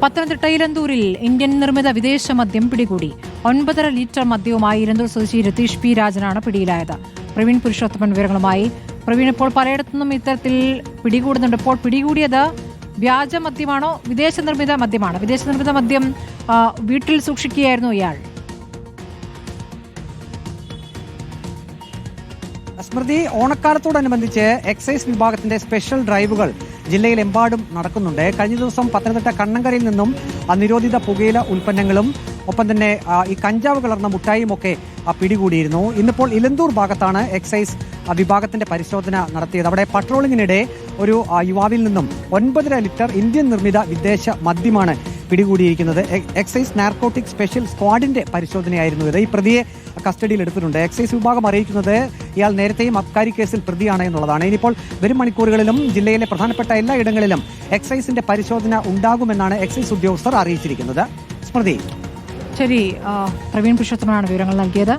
Pathanamthitta ഇലന്തൂരിൽ Indian നിർമ്മിത വിദേശ മദ്യം പിടികൂടി. 9.5 ലിറ്റർ മദ്യവുമായി ഇലന്തൂർ സ്വദേശി രതീഷ് പി രാജനാണ് പിടിയിലായത്. പ്രവീൺ പുരുഷോത്തമൻ വിവരങ്ങളുമായി. പ്രവീൺ, ഇപ്പോൾ പലയിടത്തുനിന്നും ഇത്തരത്തിൽ പിടികൂടുന്നുണ്ട്. ഇപ്പോൾ പിടികൂടിയത് വ്യാജ മദ്യമാണോ, വിദേശ നിർമ്മിത മദ്യമാണോ? വിദേശ നിർമ്മിത മദ്യം വീട്ടിൽ സൂക്ഷിക്കുകയായിരുന്നു ഇയാൾ. സ്മൃതി, ഓണക്കാലത്തോടനുബന്ധിച്ച് എക്സൈസ് വിഭാഗത്തിന്റെ സ്പെഷ്യൽ ഡ്രൈവുകൾ ജില്ലയിലെമ്പാടും നടക്കുന്നുണ്ട്. കഴിഞ്ഞ ദിവസം പത്തനംതിട്ട കണ്ണങ്കരയിൽ നിന്നും നിരോധിത പുകയില ഉൽപ്പന്നങ്ങളും ഒപ്പം തന്നെ ഈ കഞ്ചാവ് കലർന്ന മുട്ടായും ഒക്കെ പിടികൂടിയിരുന്നു. ഇന്നിപ്പോൾ ഇലന്തൂർ ഭാഗത്താണ് എക്സൈസ് വിഭാഗത്തിന്റെ പരിശോധന നടത്തിയത്. അവിടെ പട്രോളിങ്ങിനിടെ ഒരു യുവാവിൽ നിന്നും 9.5 ലിറ്റർ ഇന്ത്യൻ നിർമ്മിത വിദേശ മദ്യമാണ് പിടികൂടിയിരിക്കുന്നത്. എക്സൈസ് നാർക്കോട്ടിക് സ്പെഷ്യൽ സ്ക്വാഡിന്റെ പരിശോധനയായിരുന്നു ഇത്. ഈ പ്രതിയെ കസ്റ്റഡിയിൽ എടുത്തിട്ടുണ്ട്. എക്സൈസ് വിഭാഗം അറിയിക്കുന്നത് ഇയാൾ നേരത്തെയും അബ്കാരി കേസിൽ പ്രതിയാണ് എന്നുള്ളതാണ്. ഇനിയിപ്പോൾ വരും മണിക്കൂറുകളിലും ജില്ലയിലെ പ്രധാനപ്പെട്ട എല്ലാ ഇടങ്ങളിലും എക്സൈസിന്റെ പരിശോധന ഉണ്ടാകുമെന്നാണ് എക്സൈസ് ഉദ്യോഗസ്ഥർ അറിയിച്ചിരിക്കുന്നത്. സ്മൃതി. ശരി, പ്രവീൺ പുരുഷോത്തമനാണ് വിവരങ്ങൾ നൽകിയത്.